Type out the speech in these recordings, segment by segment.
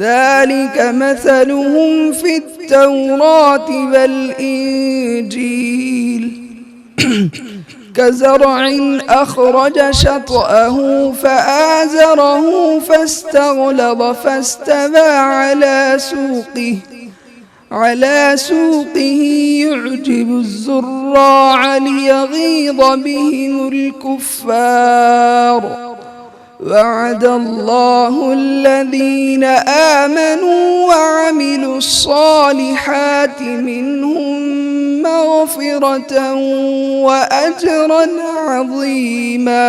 ذلك مثلهم في التوراة والإنجيل كزرع أخرج شطأه فآزره فاستغلظ فاستوى على سوقه يعجب الزراع ليغيظ بهم الكفار وعد الله الذين آمنوا وعملوا الصالحات منهم مغفرة وأجرا عظيما।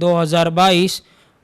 2022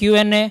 Q&A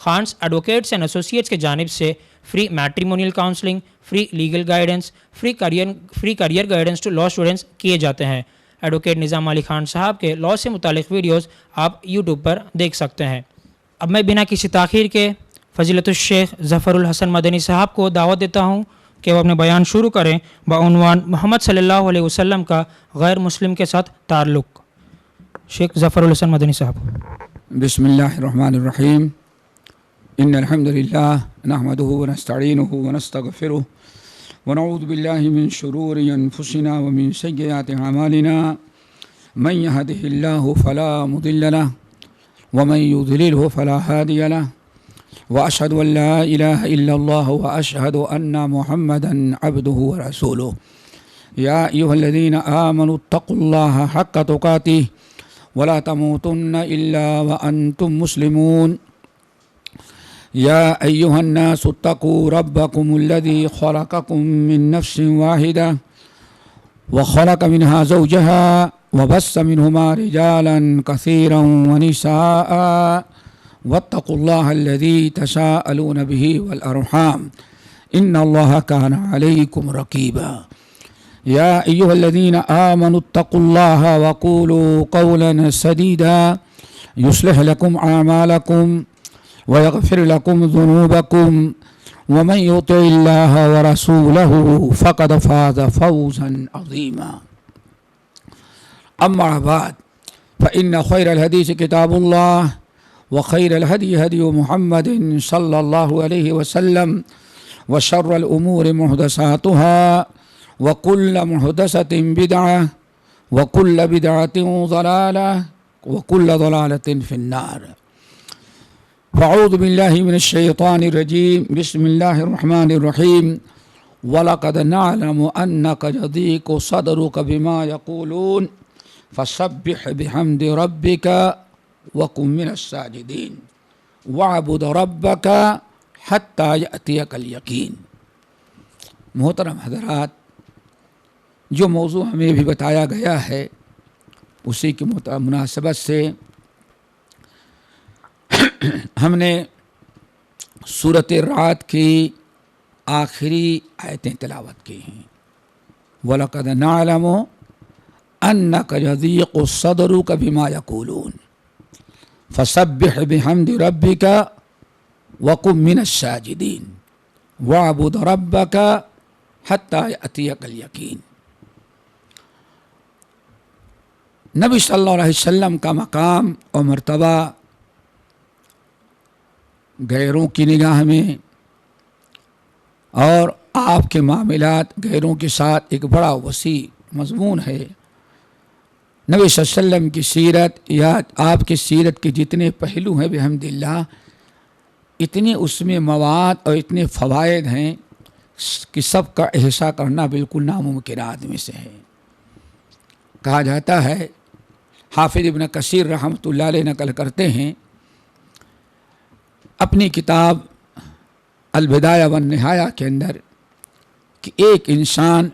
خانس ایڈوکیٹس اینڈ ایسوسیٹس کی جانب سے free matrimonial counselling, free legal guidance, free career guidance to law students کیے جاتے ہیں۔ ایڈوکیٹ نظام علی خان صاحب کے لاء سے متعلق ویڈیوز آپ یوٹیوب پر دیکھ سکتے ہیں۔ اب میں بنا کسی تاخیر کے فضیلت الشیخ ظفر الحسن مدنی صاحب کو دعوت دیتا ہوں کہ وہ اپنے بیان شروع کریں بعنوان محمد صلی اللہ علیہ وسلم کا غیر مسلم کے ساتھ تعلق۔ شیخ ظفر الحسن مدنی صاحب۔ بسم اللہ الرحمن الرحیم ان الحمد للہ نحمدہ ونستعینہ ونستغفرہ ونعوذ باللہ من شرور انفسنا ومن سیئات اعمالنا من یہدہ اللہ فلا مضل لہ ومن یضللہ فلا ہادی لہ واشہد ان لا الہ الا اللہ واشہد ان محمدا عبدہ ورسولہ یا ایھا الذین آمنوا اتقوا اللہ حق تقاتہ ولا تموتن الا وانتم مسلمون یا ایھا الناس اتقوا ربکم الذی خلقکم من نفس واحدہ وخلق منها زوجها وبث منهما رجالا كثيرا ونساء واتقوا الله الذي تساءلون به والأرحام إن الله كان عليكم رقيبا يا أيها الذين آمنوا اتقوا الله وقولوا قولا سديدا يصلح لكم أعمالكم ويغفر لكم ذنوبكم ومن يطع الله ورسوله فقد فاز فوزا عظيما أما بعد فإن خير الحديث كتاب الله وخير الهدي هدي محمد صلى الله عليه وسلم وشر الأمور محدثاتها وكل محدثة بدعة وكل بدعة ضلالة وكل ضلالة في النار فأعوذ بالله من الشيطان الرجيم بسم الله الرحمن الرحيم وَلَقَدْ نَعْلَمُ أَنَّكَ يَضِيقُ صَدْرُكَ بِمَا يَقُولُونَ فَسَبِّحْ بِحَمْدِ رَبِّكَ وَكُن مِّنَ السَّاجِدِينَ وَاعْبُدْ رَبَّكَ حَتَّى يَأْتِيَكَ الْيَقِينُ۔ محترم حضرات، جو موضوع ہمیں بھی بتایا گیا ہے اسی کی مناسبت سے ہم نے سورۃ الرعد کی آخری آیتیں تلاوت کی ہیں۔ وَلَقَدْ نَعْلَمُ أَنَّكَ يَضِيقُ صَدْرُكَ بِمَا يَقُولُونَ فَسَبِّحْ بِحَمْدِ رَبِّكَ وَكُن مِّنَ السَّاجِدِينَ وَاعْبُدْ رَبَّكَ حَتَّى يَأْتِيَكَ الْيَقِينُ۔ نبی صلی اللہ علیہ وسلم کا مقام اور مرتبہ غیروں کی نگاہ میں اور آپ کے معاملات غیروں کے ساتھ ایک بڑا وسیع مضمون ہے۔ نبی صلی اللہ علیہ وسلم کی سیرت یا آپ کی سیرت کے جتنے پہلو ہیں بحمداللہ، اتنے اس میں مواد اور اتنے فوائد ہیں کہ سب کا احاطہ کرنا بالکل ناممکنات میں سے ہے۔ کہا جاتا ہے، حافظ ابن کثیر رحمۃ اللہ علیہ نقل کرتے ہیں اپنی کتاب البدایہ والنہایہ کے اندر کہ ایک انسان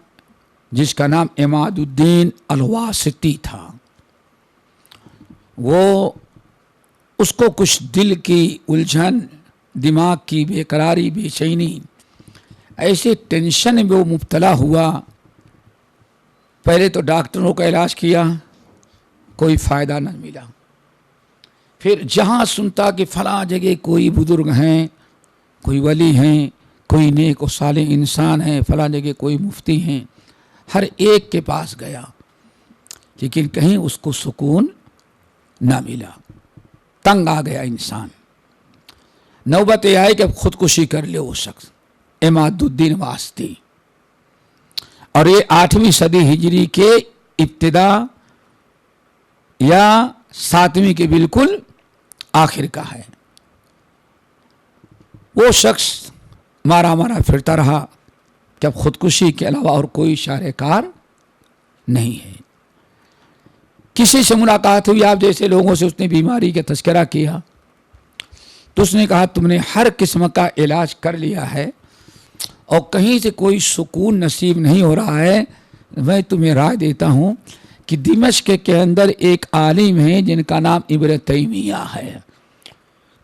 جس کا نام عماد الدین الواسطی تھا، وہ اس کو کچھ دل کی الجھن، دماغ کی بے قراری، بے چینی، ایسے ٹینشن میں وہ مبتلا ہوا۔ پہلے تو ڈاکٹروں کا علاج کیا، کوئی فائدہ نہ ملا۔ پھر جہاں سنتا کہ فلاں جگہ کوئی بزرگ ہیں، کوئی ولی ہیں، کوئی نیک و صالح انسان ہیں، فلاں جگہ کوئی مفتی ہیں، ہر ایک کے پاس گیا، لیکن کہیں اس کو سکون نہ ملا۔ تنگ آ گیا انسان، نوبت یہ آئی کہ اب خودکشی کر لے وہ شخص، عماد الدین واسطی۔ اور یہ 8ویں صدی ہجری کے ابتدا یا 7ویں کے بالکل آخر کا ہے۔ وہ شخص مارا پھرتا رہا کہ اب خودکشی کے علاوہ اور کوئی چارہ کار نہیں ہے۔ کسی سے ملاقات ہوئی، آپ جیسے لوگوں سے اس نے بیماری کا تذکرہ کیا تو اس نے کہا تم نے ہر قسم کا علاج کر لیا ہے اور کہیں سے کوئی سکون نصیب نہیں ہو رہا ہے، میں تمہیں رائے دیتا ہوں کہ دمشق کے اندر ایک عالم ہے جن کا نام ابن تیمیہ ہے،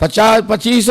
25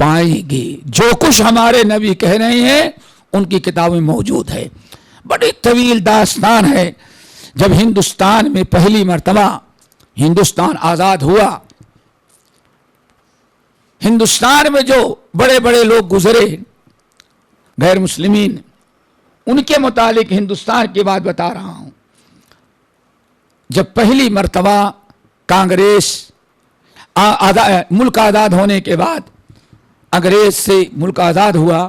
پائیں گے جو کچھ ہمارے نبی کہہ رہے ہیں ان کی کتابیں موجود ہے. بڑی طویل داستان ہے. جب ہندوستان میں پہلی مرتبہ ہندوستان آزاد ہوا، ہندوستان میں جو بڑے بڑے لوگ گزرے غیر مسلمین، ان کے متعلق ہندوستان کی بات بتا رہا ہوں. جب پہلی مرتبہ کانگریس ملک آزاد ہونے کے بعد انگریز سے ملک آزاد ہوا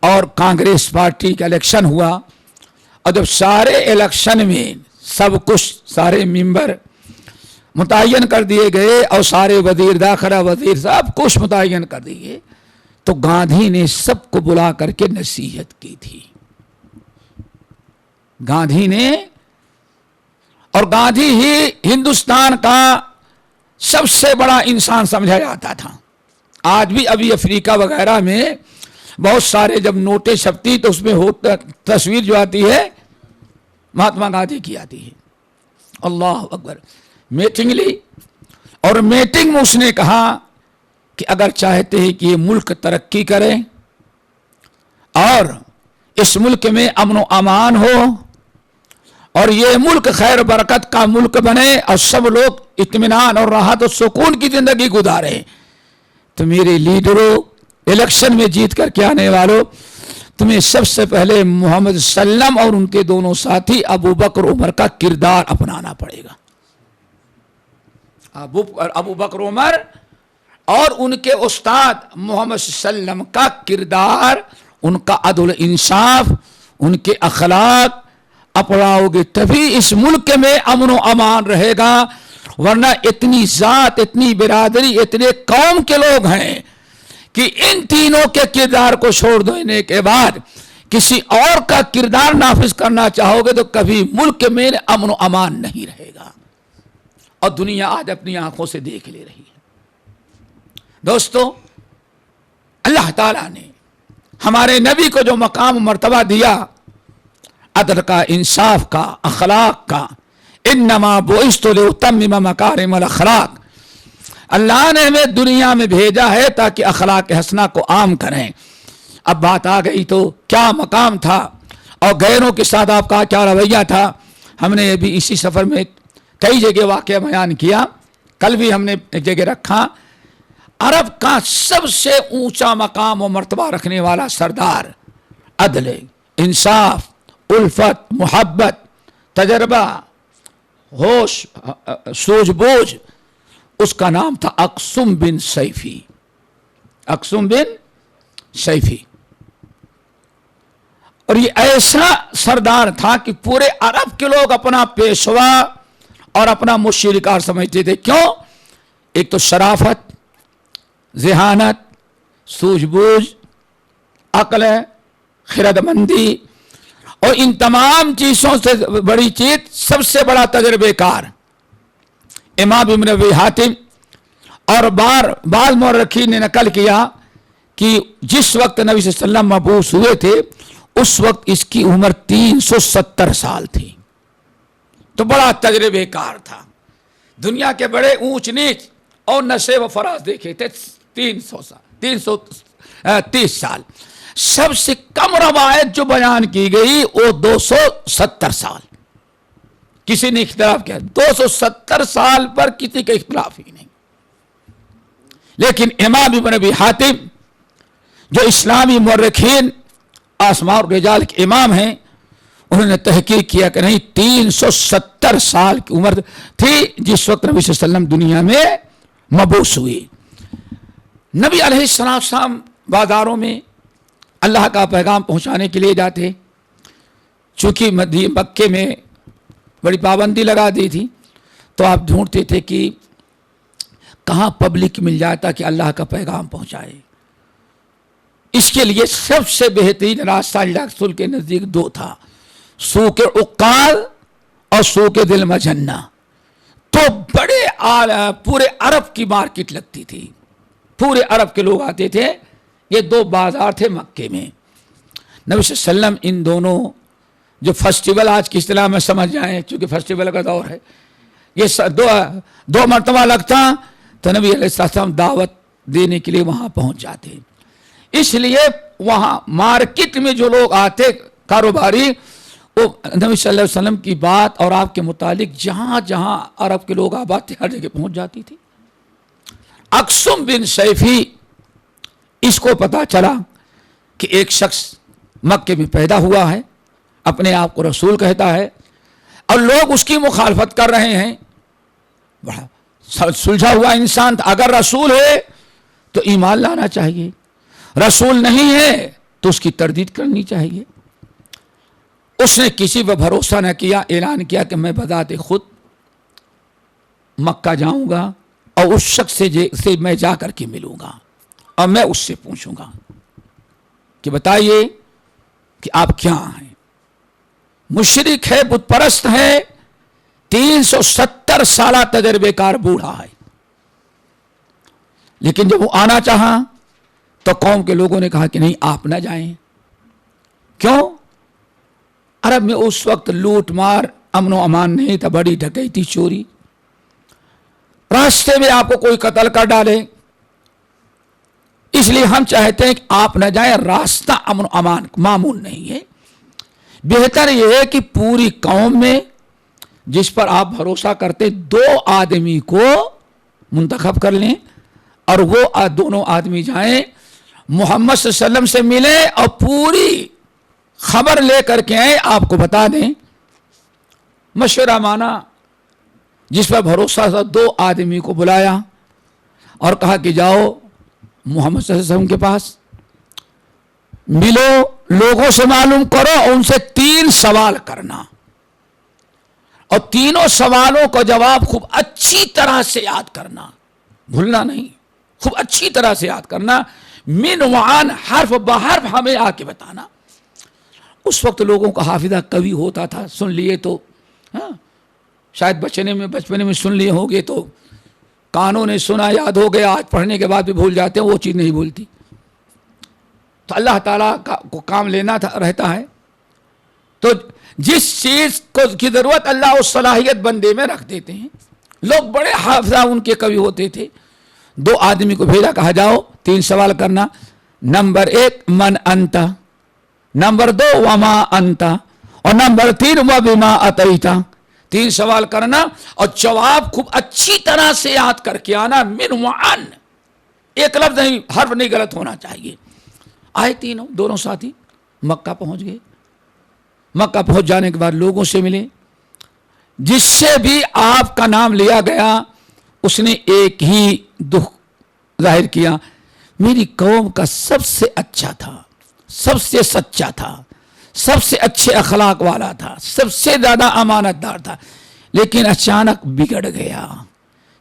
اور کانگریس پارٹی کا الیکشن ہوا، اور جب سارے الیکشن میں سب کچھ سارے ممبر متعین کر دیے گئے اور سارے وزیر داخلہ وزیر سب کچھ متعین کر دیے، تو گاندھی نے سب کو بلا کر کے نصیحت کی تھی. گاندھی نے، اور گاندھی ہی ہندوستان کا سب سے بڑا انسان سمجھا جاتا تھا. آج بھی ابھی افریقہ وغیرہ میں بہت سارے جب نوٹیں چھپتی تو اس میں تصویر جو آتی ہے مہاتما گاندھی کی آتی ہے. اللہ اکبر. میٹنگ لی، اور میٹنگ میں اس نے کہا کہ اگر چاہتے ہیں کہ یہ ملک ترقی کرے اور اس ملک میں امن و امان ہو اور یہ ملک خیر برکت کا ملک بنے اور سب لوگ اطمینان اور راحت و سکون کی زندگی گزارے، تو میرے لیڈروں، الیکشن میں جیت کر کے آنے والوں، تمہیں سب سے پہلے محمد صلی اللہ علیہ وسلم اور ان کے دونوں ساتھی ابو بکر عمر کا کردار اپنانا پڑے گا. ابو بکر عمر اور ان کے استاد محمد صلی اللہ علیہ وسلم کا کردار، ان کا عدل انصاف، ان کے اخلاق اپناؤ گے تبھی اس ملک میں امن و امان رہے گا. ورنہ اتنی ذات، اتنی برادری، اتنے قوم کے لوگ ہیں کہ ان تینوں کے کردار کو چھوڑ دینے کے بعد کسی اور کا کردار نافذ کرنا چاہو گے تو کبھی ملک میں امن و امان نہیں رہے گا. اور دنیا آج اپنی آنکھوں سے دیکھ لے رہی ہے. دوستو، اللہ تعالیٰ نے ہمارے نبی کو جو مقام و مرتبہ دیا، عدل کا، انصاف کا، اخلاق کا، انما بعثت لاتمم مکارم الاخلاق، اللہ نے ہمیں دنیا میں بھیجا ہے تاکہ اخلاق حسنہ کو عام کریں. اب بات آ گئی تو کیا مقام تھا اور غیروں کے ساتھ آپ کا کیا رویہ تھا. ہم نے ابھی اسی سفر میں کئی جگہ واقعہ بیان کیا، کل بھی ہم نے ایک جگہ رکھا. عرب کا سب سے اونچا مقام و مرتبہ رکھنے والا سردار، عدل، انصاف، الفت، محبت، تجربہ، ہوش، سوجھ بوجھ، اس کا نام تھا اقسم بن سیفی. اقسم بن سیفی. اور یہ ایسا سردار تھا کہ پورے عرب کے لوگ اپنا پیشوا اور اپنا مشرکار سمجھتے تھے. کیوں؟ ایک تو شرافت، ذہانت، سوجھ بوجھ، عقل، خرد مندی، اور ان تمام چیزوں سے بڑی چیز، سب سے بڑا تجربے کار. امام ابن ابی حاتم اور بعض مورخین نے نقل کیا کہ جس وقت نبی صلی اللہ علیہ وسلم مبعوث ہوئے تھے اس وقت اس کی عمر 370 سال تھی. تو بڑا تجربے کار تھا. دنیا کے بڑے اونچ نیچ اور نشے و فراز دیکھے تھے. 330 سال. سب سے کم روایت جو بیان کی گئی وہ 270 سال. کسی نے اختلاف کیا 270 سال پر کسی کا اختلاف ہی نہیں. لیکن امام ابن ابی حاتم جو اسلامی مورخین اسماء الرجال کے امام ہیں، انہوں نے تحقیق کیا کہ نہیں، 370 سال کی عمر تھی جس وقت نبی صلی اللہ علیہ وسلم دنیا میں مبعوث ہوئی. نبی علیہ السلام بازاروں میں اللہ کا پیغام پہنچانے کے لیے جاتے. چونکہ مکے میں بڑی پابندی لگا دی تھی تو آپ ڈھونڈتے تھے کہ کہاں پبلک مل جاتا کہ اللہ کا پیغام پہنچائے. اس کے لیے سب سے بہترین راستہ اللہ رسول کے نزدیک 2 تھا، سوق عقال اور سوق دل مجنہ. تو بڑے پورے عرب کی مارکیٹ لگتی تھی، پورے عرب کے لوگ آتے تھے. یہ 2 بازار تھے مکے میں. نبی صلی اللہ علیہ وسلم ان دونوں جو فیسٹیول آج کی اصطلاح میں سمجھ جائیں، چونکہ فیسٹیول کا دور ہے، یہ 2 مرتبہ لگتا تو نبی علیہ السلام دعوت دینے کے لیے وہاں پہنچ جاتے ہیں. اس لیے وہاں مارکیٹ میں جو لوگ آتے کاروباری, وہ نبی صلی اللہ علیہ وسلم کی بات اور آپ کے متعلق جہاں جہاں عرب کے لوگ آباد تھے ہر جگہ پہنچ جاتی تھی. اقسم بن سیفی اس کو پتا چلا کہ ایک شخص مکے میں پیدا ہوا ہے, اپنے آپ کو رسول کہتا ہے, اور لوگ اس کی مخالفت کر رہے ہیں. بڑا سلجھا ہوا انسان تھا. اگر رسول ہے تو ایمان لانا چاہیے, رسول نہیں ہے تو اس کی تردید کرنی چاہیے. اس نے کسی پر بھروسہ نہ کیا, اعلان کیا کہ میں بذات خود مکہ جاؤں گا اور اس شخص سے میں جا کر کے ملوں گا اور میں اس سے پوچھوں گا کہ بتائیے کہ آپ کیا ہیں. مشرک ہے, بت پرست ہے, 370 سالہ تجربے کار بوڑھا ہے. لیکن جب وہ آنا چاہا تو قوم کے لوگوں نے کہا کہ نہیں, آپ نہ جائیں. کیوں؟ عرب میں اس وقت لوٹ مار, امن و امان نہیں تھا, بڑی ڈکیتی چوری, راستے میں آپ کو کوئی قتل کر ڈالے. اس لیے ہم چاہتے ہیں کہ آپ نہ جائیں, راستہ امن و امان معمول نہیں ہے. بہتر یہ ہے کہ پوری قوم میں جس پر آپ بھروسہ کرتے 2 آدمی کو منتخب کر لیں اور وہ دونوں آدمی جائیں, محمد صلی اللہ علیہ وسلم سے ملیں اور پوری خبر لے کر کے آئیں, آپ کو بتا دیں. مشورہ مانا, جس پر بھروسہ تھا 2 آدمی کو بلایا اور کہا کہ جاؤ محمد صلی اللہ علیہ وسلم کے پاس ملو, لوگوں سے معلوم کرو اور ان سے 3 سوال کرنا, اور تینوں سوالوں کا جواب خوب اچھی طرح سے یاد کرنا, بھولنا نہیں, خوب اچھی طرح سے یاد کرنا. من وعن, حرف بحرف ہمیں آ کے بتانا. اس وقت لوگوں کا حافظہ کبھی ہوتا تھا, سن لیے تو شاید بچپنے میں سن لیے ہوں گے تو کانوں نے سنا یاد ہو گیا, آج پڑھنے کے بعد بھی بھول جاتے ہیں, وہ چیز نہیں بھولتی. تو اللہ تعالیٰ کو کام لینا رہتا ہے, تو جس چیز کی ضرورت اللہ اس صلاحیت بندے میں رکھ دیتے ہیں. لوگ بڑے حافظہ ان کے کبھی ہوتے تھے. 2 آدمی کو بھیجا, کہا جاؤ 3 سوال کرنا. نمبر 1 من انت, نمبر 2 وما انت, اور نمبر 3 وبما اتیتا. 3 سوال کرنا اور جواب خوب اچھی طرح سے یاد کر کے آنا. من وعن, ایک لفظ نہیں, حرف نہیں غلط ہونا چاہیے. آئے دونوں ساتھی مکہ پہنچ گئے. مکہ پہنچ جانے کے بعد لوگوں سے ملے. جس سے بھی آپ کا نام لیا گیا اس نے ایک ہی دکھ ظاہر کیا, میری قوم کا سب سے اچھا تھا, سب سے سچا تھا, سب سے اچھے اخلاق والا تھا, سب سے زیادہ امانت دار تھا, لیکن اچانک بگڑ گیا.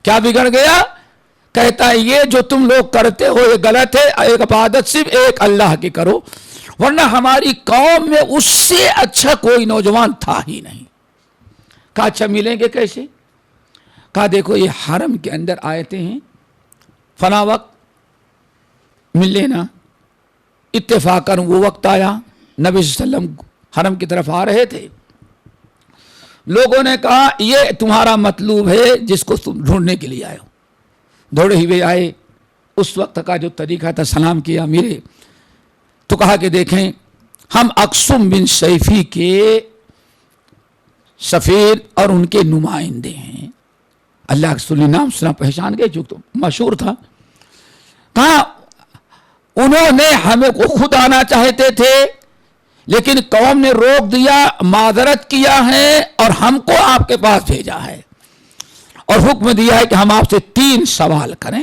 کیا بگڑ گیا؟ کہتا ہے یہ جو تم لوگ کرتے ہو یہ غلط ہے, ایک عبادت صرف ایک اللہ کی کرو, ورنہ ہماری قوم میں اس سے اچھا کوئی نوجوان تھا ہی نہیں. کہا اچھا ملیں گے کیسے؟ کہا دیکھو یہ حرم کے اندر آیتیں ہیں, فلاں وقت مل لینا. اتفاقاً وہ وقت آیا, نبی صلی اللہ علیہ وسلم حرم کی طرف آ رہے تھے. لوگوں نے کہا یہ تمہارا مطلوب ہے جس کو تم ڈھونڈنے کے لیے آئے ہو. دوڑے ہوئے آئے. اس وقت کا جو طریقہ تھا, سلام کیا, میرے تو کہا کہ دیکھیں ہم اقسم بن سیفی کے سفیر اور ان کے نمائندے ہیں. اللہ کے رسول نام سنا پہچان گئے جو تو مشہور تھا. کہا انہوں نے ہمیں کو خود آنا چاہتے تھے لیکن قوم نے روک دیا, معذرت کیا ہے اور ہم کو آپ کے پاس بھیجا ہے اور حکم دیا ہے کہ ہم آپ سے 3 سوال کریں,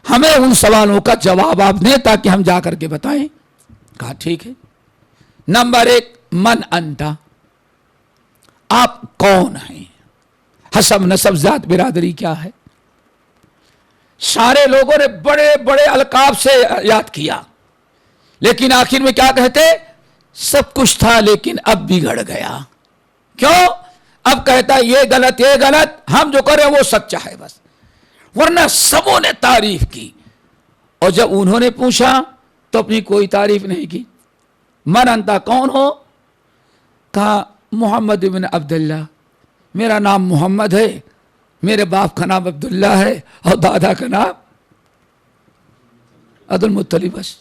ہمیں ان سوالوں کا جواب آپ دیں تاکہ ہم جا کر کے بتائیں. کہا ٹھیک ہے. نمبر 1 من انت, آپ کون ہیں؟ حسب نسب ذات برادری کیا ہے؟ سارے لوگوں نے بڑے بڑے القاب سے یاد کیا, لیکن آخر میں کیا کہتے؟ سب کچھ تھا لیکن اب بگڑ گیا. کیوں؟ اب کہتا یہ غلط یہ غلط, ہم جو کریں وہ سچا ہے بس, ورنہ سبوں نے تعریف کی. اور جب انہوں نے پوچھا تو اپنی کوئی تعریف نہیں کی. من انتا, کون ہو؟ کہا محمد بن عبداللہ, میرا نام محمد ہے, میرے باپ کا نام عبداللہ ہے اور دادا کا نام عبد المطلب بس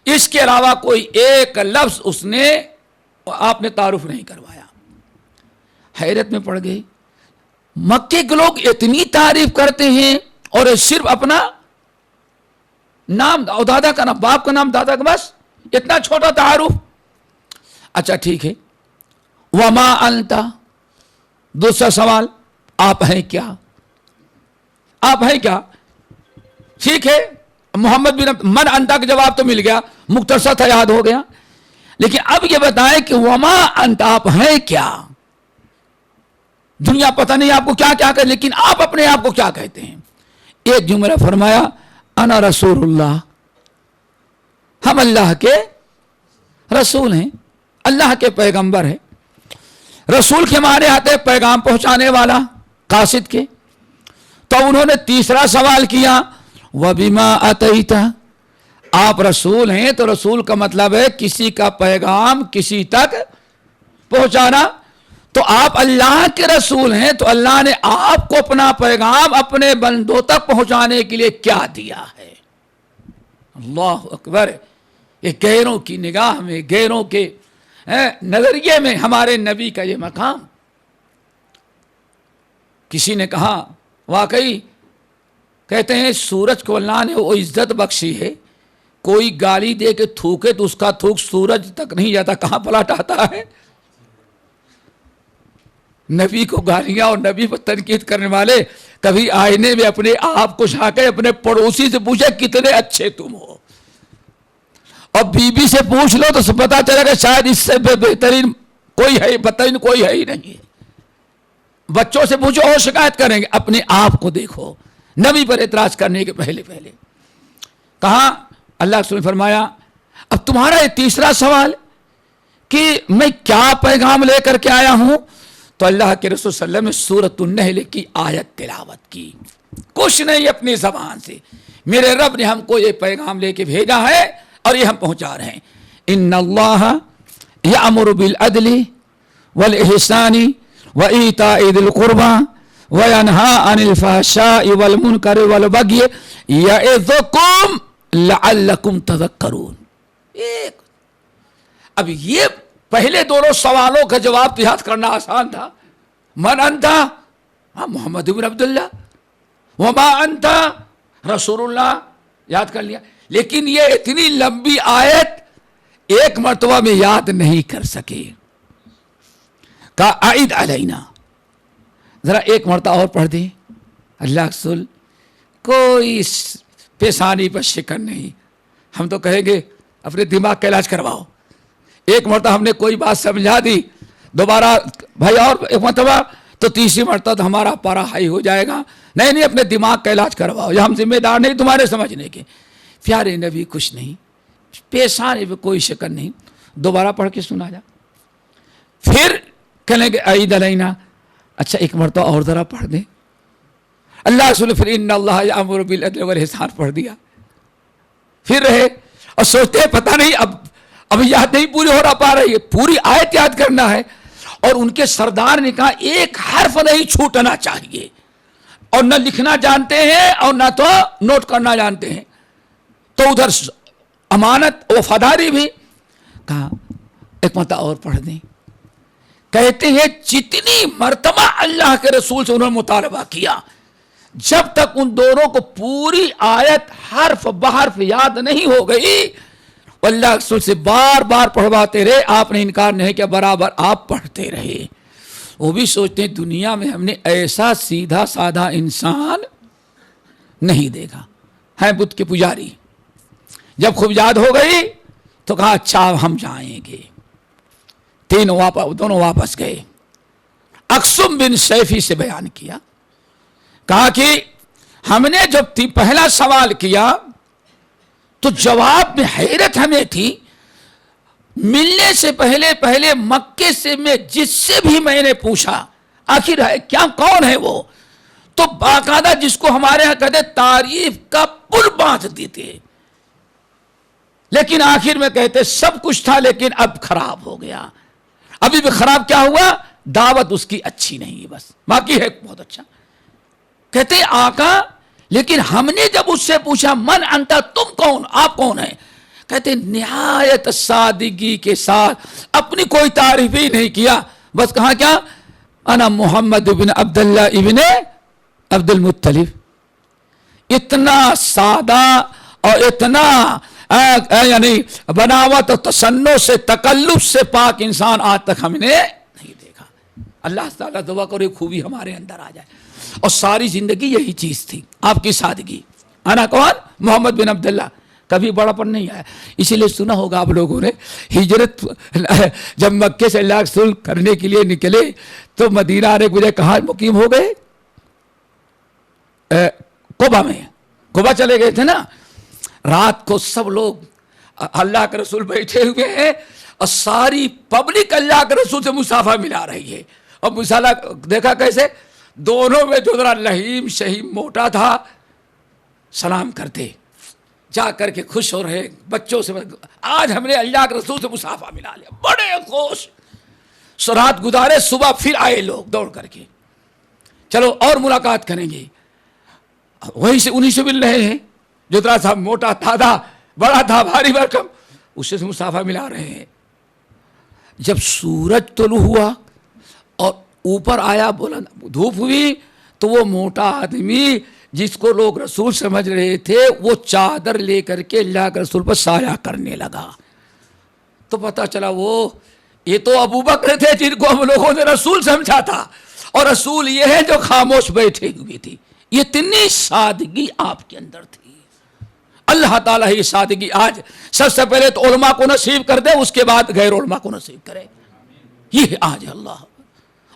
اس کے علاوہ کوئی ایک لفظ اس نے آپ نے تعارف نہیں کروایا. حیرت میں پڑ گئی. مکے کے لوگ اتنی تعریف کرتے ہیں اور صرف اپنا نام اور دادا کا نام، باپ کا نام، دادا کا، بس اتنا چھوٹا تعارف. اچھا ٹھیک ہے. وما انتا، دوسرا سوال، آپ ہیں کیا؟ آپ ہیں کیا؟ ٹھیک ہے، محمد بن من انتا کا جواب تو مل گیا، مختصر تھا، یاد ہو گیا. لیکن اب یہ بتائیں کہ وما انتا، آپ ہیں کیا؟ دنیا پتہ نہیں آپ کو کیا کیا کہے، لیکن آپ اپنے آپ کو کیا کہتے ہیں؟ ایک جملہ فرمایا، انا رسول اللہ، ہم اللہ کے رسول ہیں، اللہ کے پیغمبر ہیں. رسول کے معنی آتے ہیں پیغام پہنچانے والا، قاصد کے. تو انہوں نے تیسرا سوال کیا، وَبِمَا أَتَيْتَ، آپ رسول ہیں تو رسول کا مطلب ہے کسی کا پیغام کسی تک پہنچانا. تو آپ اللہ کے رسول ہیں تو اللہ نے آپ کو اپنا پیغام اپنے بندوں تک پہنچانے کے لیے کیا دیا ہے؟ اللہ اکبر. یہ غیروں کی نگاہ میں، غیروں کے نظریے میں ہمارے نبی کا یہ مقام. کسی نے کہا، واقعی کہتے ہیں سورج کو اللہ نے وہ عزت بخشی ہے، کوئی گالی دے کے تھوکے تو اس کا تھوک سورج تک نہیں جاتا، کہاں پلٹ آتا ہے. نبی کو گالیاں اور نبی پر تنقید کرنے والے کبھی آئینے میں اپنے آپ کو جھانکے، اپنے پڑوسی سے پوچھے کتنے اچھے تم ہو، اور بیوی سے پوچھ لو تو پتا چلے گا شاید اس سے بہترین کوئی ہے، بدترین کوئی ہے ہی نہیں. بچوں سے پوچھو اور شکایت کریں گے. اپنے آپ کو دیکھو. نبی پر اعتراض کرنے کے پہلے کہا، اللہ رسول نے فرمایا اب تمہارا یہ تیسرا سوال کہ میں کیا پیغام لے کر کے آیا ہوں، تو اللہ کے رسول صلی اللہ علیہ وسلم نے سورۃ النحل کی آیت تلاوت کی. کچھ نہیں اپنی زبان سے، میرے رب نے ہم کو یہ پیغام لے کے بھیجا ہے اور یہ ہم پہنچا رہے ہیں. ان اللہ یأمر بالعدل والاحسان وایتاء ذی القربى وینہی عن الفحشاء والمنکر والبغی یعظکم لعلکم تذکرون. اب یہ پہلے دونوں سوالوں کا جواب تو یاد کرنا آسان تھا. من انتا، محمد بن عبداللہ، وما انتا رسول اللہ، یاد کر لیا. لیکن یہ اتنی لمبی آیت ایک مرتبہ میں یاد نہیں کر سکے. کہا اعید علینا، ذرا ایک مرتبہ اور پڑھ دیں. اللہ رسول کوئی پیشانی پر شکن نہیں. ہم تو کہیں گے اپنے دماغ کا علاج کرواؤ. ایک مرتبہ ہم نے کوئی بات سمجھا دی، دوبارہ بھائی اور ایک مرتبہ، تو تیسری مرتبہ تو ہمارا پارا ہائی ہو جائے گا. نہیں اپنے دماغ کا علاج کرواؤ، یہ ہم ذمہ دار نہیں تمہارے سمجھنے کے. پیارے نبی کچھ نہیں، پیشانے پہ کوئی شکن نہیں. دوبارہ پڑھ کے سنا جا. پھر کہنے کہ اعید علینا، اچھا ایک مرتبہ اور ذرا پڑھ دیں. اللہ رسول پھر ان اللہ یأمر بالعدل والاحسان پڑھ دیا. پھر رہے اور سوچتے ہیں پتہ نہیں اب یاد نہیں پوری ہو رہا پا رہی ہے، پوری آیت یاد کرنا ہے. اور ان کے سردار نے کہا ایک حرف نہیں چھوٹنا چاہیے، اور نہ لکھنا جانتے ہیں اور نہ تو نوٹ کرنا جانتے ہیں. تو ادھر امانت وفاداری بھی. کہا ایک مرتبہ اور پڑھ دیں. کہتے ہیں جتنی مرتبہ اللہ کے رسول سے انہوں نے مطالبہ کیا، جب تک ان دونوں کو پوری آیت حرف بحرف یاد نہیں ہو گئی، اللہ رسول سے بار بار پڑھواتے رہے. آپ نے انکار نہیں کیا، برابر آپ پڑھتے رہے. وہ بھی سوچتے ہیں دنیا میں ہم نے ایسا سیدھا سادہ انسان نہیں دیکھا. ہے بت کے پجاری. جب خوب یاد ہو گئی تو کہا اچھا ہم جائیں گے. دونوں واپس گئے. اقسم بن سیفی سے بیان کیا، کہا کہ ہم نے جب پہلا سوال کیا تو جواب میں حیرت ہمیں تھی. ملنے سے پہلے مکے سے میں جس سے بھی میں نے پوچھا آخر ہے کیا، کون ہے وہ، تو باقاعدہ جس کو ہمارے یہاں کہتے تعریف کا پل باندھ دیتے. لیکن آخر میں کہتے سب کچھ تھا لیکن اب خراب ہو گیا. ابھی بھی خراب کیا ہوا، دعوت اس کی اچھی نہیں ہے، بس باقی ہے بہت اچھا. کہتے آقا لیکن ہم نے جب اس سے پوچھا من انتا، تم کون، آپ کون ہیں، کہتے نہایت سادگی کے ساتھ اپنی کوئی تعریف ہی نہیں کیا، بس کہا کیا، انا محمد ابن عبداللہ ابن عبد المطلب. اتنا سادہ اور اتنا یعنی بناوٹ اور تصنع سے، تکلف سے پاک انسان آج تک ہم نے نہیں دیکھا. اللہ تعالیٰ دعا کرے خوبی ہمارے اندر آ جائے. اور ساری زندگی یہی چیز تھی آپ کی سادگی. انا کون، محمد بن عبداللہ. کبھی بڑا پن نہیں آیا. اسی لیے سنا ہوگا آپ لوگوں نے، ہجرت جب مکے سے اللہ رسول کرنے کے لیے نکلے تو مدینہ آنے کے بجائے کہاں مقیم ہو گئے، قبا میں. قبا چلے گئے تھے نا. رات کو سب لوگ اللہ کے رسول بیٹھے ہوئے ہیں اور ساری پبلک اللہ کے رسول سے مصافحہ ملا رہی ہے. اور مصالحہ دیکھا کیسے، دونوں میں جو ذرا لہیم شہیم موٹا تھا سلام کرتے، جا کر کے خوش ہو رہے بچوں سے، آج ہم نے اللہ کے رسول سے مصافحہ ملا لیا، بڑے خوش. رات گزارے، صبح پھر آئے لوگ دوڑ کر کے، چلو اور ملاقات کریں گے. وہیں سے انہیں سے مل رہے ہیں جو ذرا سا موٹا تھا، بڑا تھا، بھاری بھرکم، اس سے مصافحہ ملا رہے ہیں. جب سورج طلوع ہوا اور اوپر آیا بلند دھوپ ہوئی تو وہ موٹا آدمی جس کو لوگ رسول سمجھ رہے تھے وہ چادر لے کر کے اللہ کے رسول پر سایہ کرنے لگا. تو پتا چلا وہ یہ تو ابو بکر تھے جن کو ہم لوگوں نے رسول سمجھا تھا، اور رسول یہ ہے جو خاموش بیٹھے ہوئے تھی. یہ اتنی سادگی آپ کے اندر تھی. اللہ تعالیٰ ہی سادگی آج سب سے پہلے تو علماء کو نصیب کر دے، اس کے بعد غیر علماء کو نصیب کرے. یہ آج اللہ.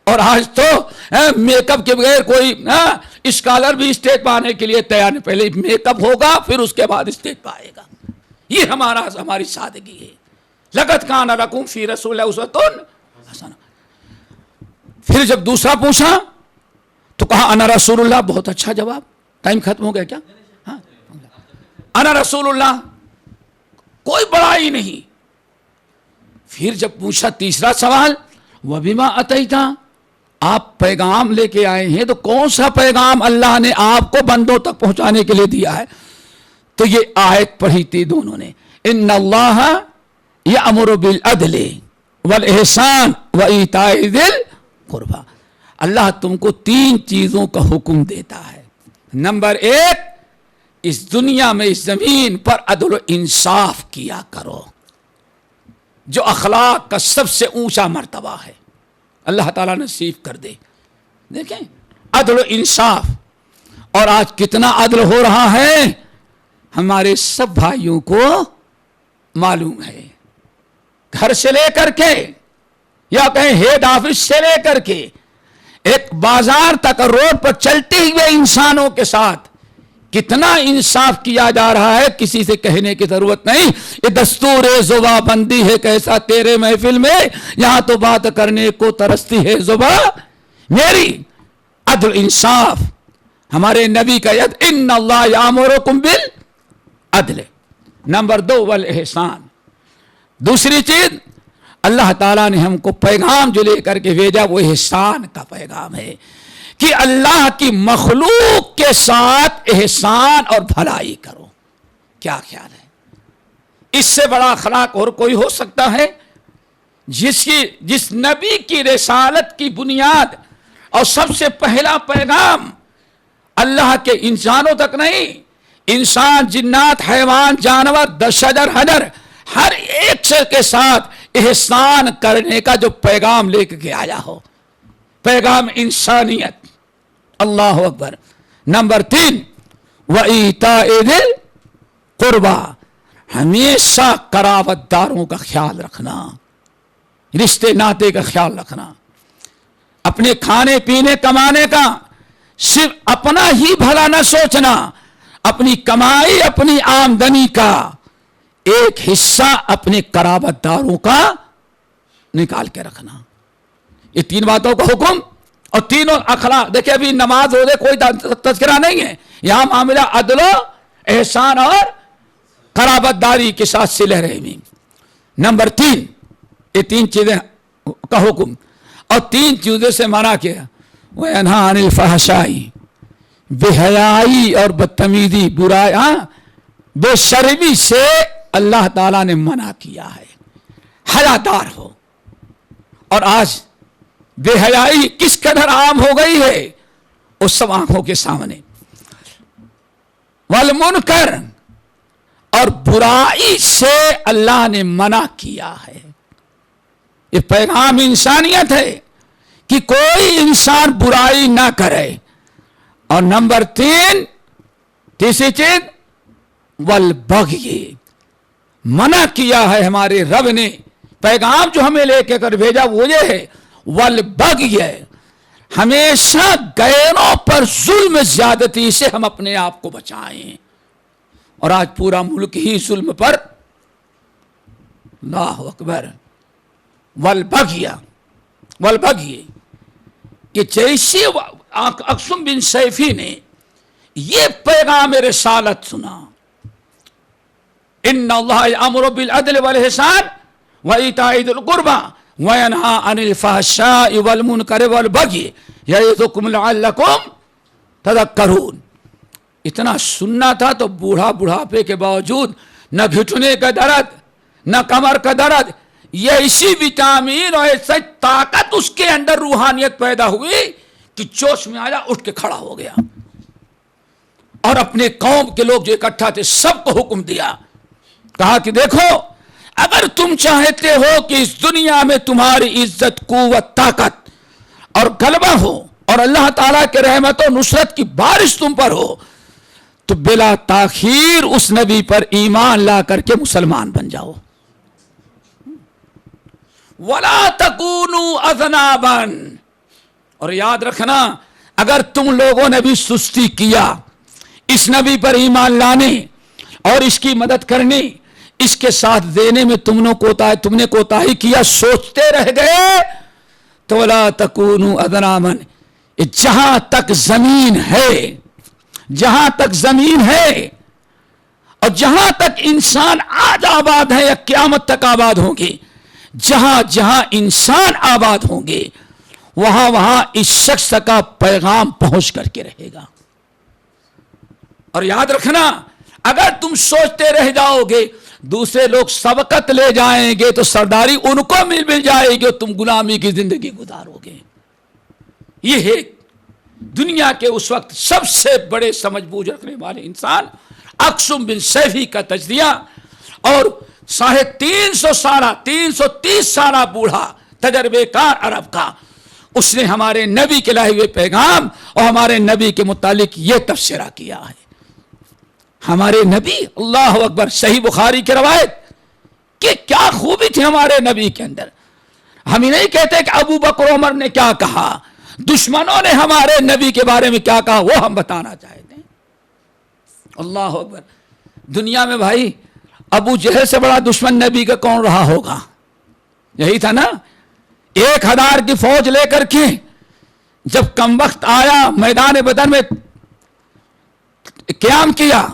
اور آج تو میک اپ کے بغیر کوئی اسکالر بھی اسٹیج پہ آنے کے لیے تیار نہیں. پہلے میک اپ ہوگا پھر اس کے بعد اسٹیج پہ آئے گا. یہ ہماری سادگی ہے. لقد کان لکم فی رسول اللہ اسوۃ حسنہ. پھر جب دوسرا پوچھا تو کہا انا رسول اللہ. بہت اچھا جواب. ٹائم ختم ہو گیا کیا؟ انا رسول اللہ، کوئی بڑائی نہیں. پھر جب پوچھا تیسرا سوال، وبما اتیتا، آپ پیغام لے کے آئے ہیں تو کون سا پیغام اللہ نے آپ کو بندوں تک پہنچانے کے لیے دیا ہے؟ تو یہ آیت پڑھی تھی دونوں نے، ان اللہ یأمر بالعدل والاحسان وایتاء ذی القربی. اللہ تم کو 3 چیزوں کا حکم دیتا ہے. نمبر 1، اس دنیا میں اس زمین پر عدل و انصاف کیا کرو، جو اخلاق کا سب سے اونچا مرتبہ ہے. اللہ تعالیٰ نصیب کر دے. دیکھیں عدل و انصاف. اور آج کتنا عدل ہو رہا ہے ہمارے سب بھائیوں کو معلوم ہے. گھر سے لے کر کے یا کہیں ہیڈ آفس سے لے کر کے ایک بازار تک، روڈ پر چلتے ہوئے انسانوں کے ساتھ کتنا انصاف کیا جا رہا ہے، کسی سے کہنے کی ضرورت نہیں. یہ دستور زباں بندی ہے کیسا تیرے محفل میں، یہاں تو بات کرنے کو ترستی ہے زباں میری. عدل انصاف ہمارے نبی کا ید، ان اللہ یامرکم بالعدل. نمبر 2 والاحسان. دوسری چیز اللہ تعالیٰ نے ہم کو پیغام جو لے کر کے بھیجا وہ احسان کا پیغام ہے کہ اللہ کی مخلوق کے ساتھ احسان اور بھلائی کرو. کیا خیال ہے؟ اس سے بڑا اخلاق اور کوئی ہو سکتا ہے؟ جس نبی کی رسالت کی بنیاد اور سب سے پہلا پیغام اللہ کے انسانوں تک نہیں، انسان، جنات، حیوان، جانور، شجر، حجر، ہر ایک سے کے ساتھ احسان کرنے کا جو پیغام لے کے آیا ہو، پیغام انسانیت. اللہ اکبر. نمبر 3 وایتاء ذی القربی، ہمیشہ قرابت داروں کا خیال رکھنا، رشتے ناطے کا خیال رکھنا. اپنے کھانے پینے کمانے کا صرف اپنا ہی بھلا نہ سوچنا، اپنی کمائی، اپنی آمدنی کا ایک حصہ اپنے قرابت داروں کا نکال کے رکھنا. یہ 3 باتوں کا حکم اور تینوں اخلاق. دیکھیں ابھی نماز روزے کوئی تذکرہ نہیں ہے، یہاں معاملہ عدل و احسان اور قرابت داری کے ساتھ صلہ رحمی. نمبر 3، یہ 3 چیزیں کا حکم اور 3 چیزوں سے منع کیا. وَيَنْهَىٰ عَنِ الْفَحْشَاءِ، بے حیائی اور بدتمیزی برائی بے شرمی سے اللہ تعالیٰ نے منع کیا ہے. حیادار ہو. اور آج بے حیائی کس قدر عام ہو گئی ہے اس سب آنکھوں کے سامنے. والمنکر اور برائی سے اللہ نے منع کیا ہے. یہ پیغام انسانیت ہے کہ کوئی انسان برائی نہ کرے. اور نمبر 3 تیسری چیز والبغی منع کیا ہے ہمارے رب نے. پیغام جو ہمیں لے کے کر بھیجا وہ یہ ہے والبغی، ہمیشہ غیروں پر ظلم زیادتی سے ہم اپنے آپ کو بچائیں. اور آج پورا ملک ہی ظلم پر. اللہ اکبر. والبغی کہ جیسے اقسم بن سیفی نے یہ پیغام رسالت سنا، ان اللہ یامر بالعدل والاحسان وایتاء ذی القربى وینہی عن الفحشاء والمنکر والبغی یعظکم لعلکم تذکرون. اتنا سننا تھا تو بڑھاپے کے باوجود نہ گھٹنے کا درد نہ کمر کا درد، یہ اسی وٹامن اور ایسا طاقت اس کے اندر روحانیت پیدا ہوئی کہ جوش میں آیا، اٹھ کے کھڑا ہو گیا اور اپنے قوم کے لوگ جو اکٹھا تھے سب کو حکم دیا. کہا کہ دیکھو اگر تم چاہتے ہو کہ اس دنیا میں تمہاری عزت، قوت، طاقت اور غلبہ ہو اور اللہ تعالیٰ کے رحمت و نصرت کی بارش تم پر ہو تو بلا تاخیر اس نبی پر ایمان لا کر کے مسلمان بن جاؤ. وَلَا تَكُونُوا أَذْنَابًا. اور یاد رکھنا اگر تم لوگوں نے بھی سستی کیا اس نبی پر ایمان لانے اور اس کی مدد کرنے، اس کے ساتھ دینے میں تم نے کوتاہی کیا، سوچتے رہ گئے تو وَلَا تَكُونُوا أَذْنَابًا. جہاں تک زمین ہے اور جہاں تک انسان آج آباد ہے یا قیامت تک آباد ہوں گے، جہاں انسان آباد ہوں گے وہاں اس شخص کا پیغام پہنچ کر کے رہے گا. اور یاد رکھنا اگر تم سوچتے رہ جاؤ گے دوسرے لوگ سبقت لے جائیں گے تو سرداری ان کو مل جائے گی اور تم غلامی کی زندگی گزارو گے. یہ ہے دنیا کے اس وقت سب سے بڑے سمجھ بوجھ رکھنے والے انسان اقسم بن سیفی کا تجزیہ، اور 330 سالہ بوڑھا تجربے کار عرب کا، اس نے ہمارے نبی کے لائے ہوئے پیغام اور ہمارے نبی کے متعلق یہ تبصرہ کیا ہے. ہمارے نبی، اللہ اکبر، صحیح بخاری کی روایت کہ کیا خوبی تھی ہمارے نبی کے اندر. ہم ہی نہیں کہتے کہ ابو بکر عمر نے کیا کہا، دشمنوں نے ہمارے نبی کے بارے میں کیا کہا وہ ہم بتانا چاہتے ہیں. اللہ اکبر. دنیا میں بھائی ابو جہل سے بڑا دشمن نبی کا کون رہا ہوگا؟ یہی تھا نا. 1000 کی فوج لے کر کے جب کم وقت آیا میدان بدر میں قیام کیا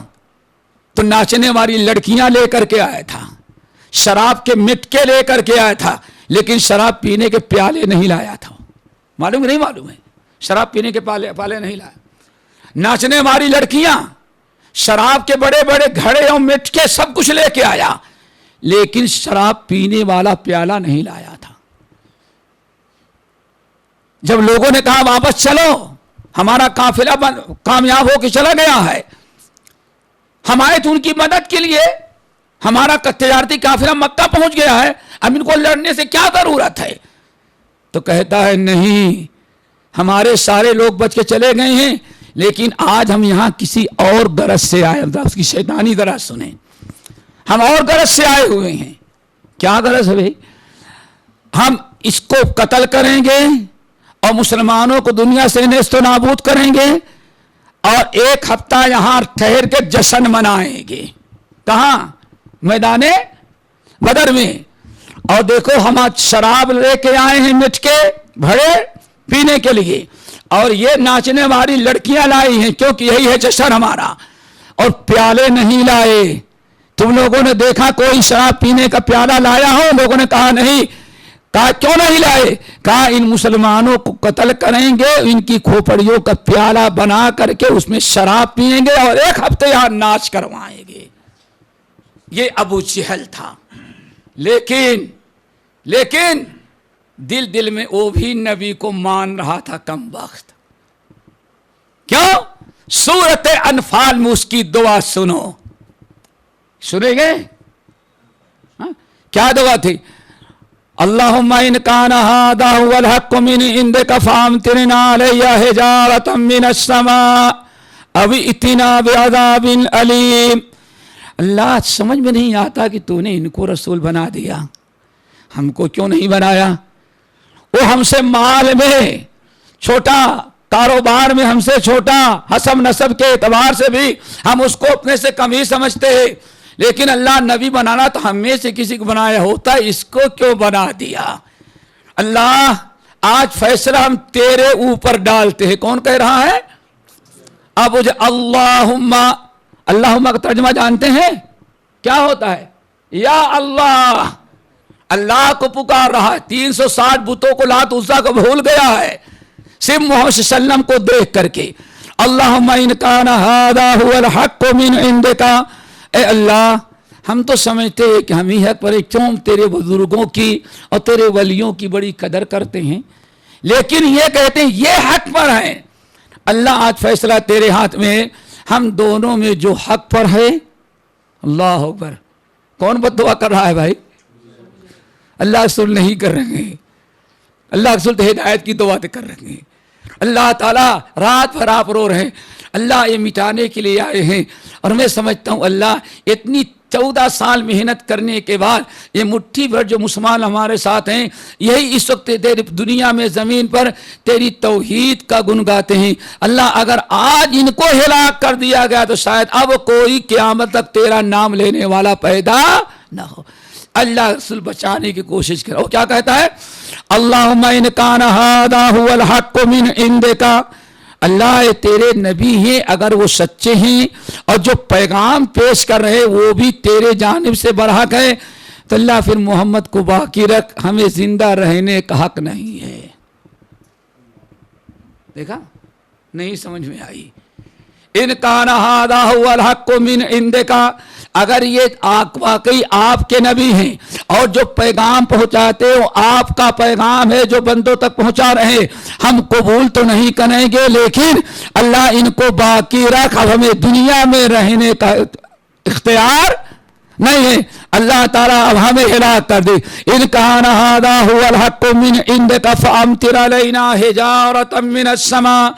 تو ناچنے والی لڑکیاں لے کر کے آیا تھا، شراب کے مٹکے لے کر کے آیا تھا، لیکن شراب پینے کے پیالے نہیں لایا تھا. معلوم نہیں معلوم ہے؟ شراب پینے کے پیالے نہیں لایا. ناچنے والی لڑکیاں شراب کے بڑے بڑے گھڑے اور مٹکے سب کچھ لے کے آیا، لیکن شراب پینے والا پیالہ نہیں لایا تھا. جب لوگوں نے کہا واپس چلو، ہمارا قافلہ کامیاب ہو کے چلا گیا ہے، ہم آئے تو ان کی مدد کے لیے، ہمارا تجارتی قافلہ مکہ پہنچ گیا ہے، اب ان کو لڑنے سے کیا ضرورت ہے؟ تو کہتا ہے نہیں، ہمارے سارے لوگ بچ کے چلے گئے ہیں، لیکن آج ہم یہاں کسی اور غرض سے آئے. اس کی شیطانی غرض سنیں، ہم اور غرض سے آئے ہوئے ہیں. کیا غرض ہے بھائی؟ ہم اس کو قتل کریں گے اور مسلمانوں کو دنیا سے نیست و نابود کریں گے اور 1 ہفتہ یہاں ٹھہر کے جشن منائیں گے. کہاں؟ میدان بدر میں. اور دیکھو ہم آج شراب لے کے آئے ہیں مٹکے بھرے پینے کے لیے، اور یہ ناچنے والی لڑکیاں لائی ہیں کیونکہ یہی ہے جشن ہمارا، اور پیالے نہیں لائے. تم لوگوں نے دیکھا کوئی شراب پینے کا پیالہ لایا ہو؟ لوگوں نے کہا نہیں. کہا کیوں نہیں لائے؟ کہا ان مسلمانوں کو قتل کریں گے، ان کی کھوپڑیوں کا پیالہ بنا کر کے اس میں شراب پئیں گے اور 1 ہفتے یہاں ناچ کروائیں گے۔ یہ ابو جہل تھا، لیکن دل میں وہ بھی نبی کو مان رہا تھا، کم وقت۔ کیوں؟ سورۃ انفال میں اس کی دعا سنو، سنیں گے؟ کیا دعا تھی؟ اللہم ان کان ھذا ھو الحق من عندک فامطرنا علی حجارۃ من السماء او ائتنا بعذاب علیم۔ اللہ سمجھ میں نہیں آتا کہ تو نے ان کو رسول بنا دیا، ہم کو کیوں نہیں بنایا؟ وہ ہم سے مال میں چھوٹا، کاروبار میں ہم سے چھوٹا، حسب نسب کے اعتبار سے بھی ہم اس کو اپنے سے کم ہی سمجھتے ہیں، لیکن اللہ نبی بنانا تو ہم میں سے کسی کو بنایا ہوتا، اس کو کیوں بنا دیا؟ اللہ آج فیصلہ ہم تیرے اوپر ڈالتے ہیں۔ کون کہہ رہا ہے؟ اب اللہم کا ترجمہ جانتے ہیں کیا ہوتا ہے؟ یا اللہ، اللہ کو پکار رہا ہے۔ 360 بتوں کو لات عزا کو بھول گیا ہے، صرف محمد صلی اللہ علیہ وسلم کو دیکھ کر کے۔ اللہم ان کان ھذا ھو الحق من عندک، اے اللہ ہم تو سمجھتے ہیں کہ ہم ہی حق پر ہیں، کیوں تیرے بزرگوں کی اور تیرے ولیوں کی بڑی قدر کرتے ہیں، لیکن یہ کہتے ہیں یہ حق پر ہیں۔ اللہ آج فیصلہ تیرے ہاتھ میں ہے، ہم دونوں میں جو حق پر ہے، اللہ اکبر۔ کون بد دعا کر رہا ہے بھائی؟ اللہ رسول نہیں کر رہے ہیں، اللہ رسول تو ہدایت کی دعا کر رہے ہیں۔ اللہ تعالیٰ رات بھر آپ رو رہے ہیں، اللہ یہ مٹانے کے لیے آئے ہیں، اور میں سمجھتا ہوں اللہ اتنی 14 سال محنت کرنے کے بعد یہ مٹھی بھر جو مسلمان ہمارے ساتھ ہیں، یہی اس وقت تیری دنیا میں زمین پر تیری توحید کا گن گاتے ہیں۔ اللہ اگر آج ان کو ہلاک کر دیا گیا تو شاید اب کوئی قیامت تک تیرا نام لینے والا پیدا نہ ہو۔ اللہ رسول بچانے کی کوشش کرو۔ وہ کیا کہتا ہے؟ اللہم ان کان ھذا ھو الحق من عندک، اللہ تیرے نبی ہیں اگر وہ سچے ہیں اور جو پیغام پیش کر رہے وہ بھی تیرے جانب سے برحق ہے، تو اللہ پھر محمد کو باقی رکھ، ہمیں زندہ رہنے کا حق نہیں ہے۔ دیکھا؟ نہیں سمجھ میں آئی؟ ان کان ھذا ھو الحق من عندک، اگر یہ واقعی آپ کے نبی ہیں اور جو پیغام پہنچاتے ہو آپ کا پیغام ہے جو بندوں تک پہنچا رہے ہیں، ہم قبول تو نہیں کریں گے، لیکن اللہ ان کو باقی رکھ، اب ہمیں دنیا میں رہنے کا اختیار نہیں ہے۔ اللہ تعالیٰ اب ہمیں ہلاک کر دے۔ ان کان ھذا ھو الحق من عندک فامطر علینا حجارۃ من السماء،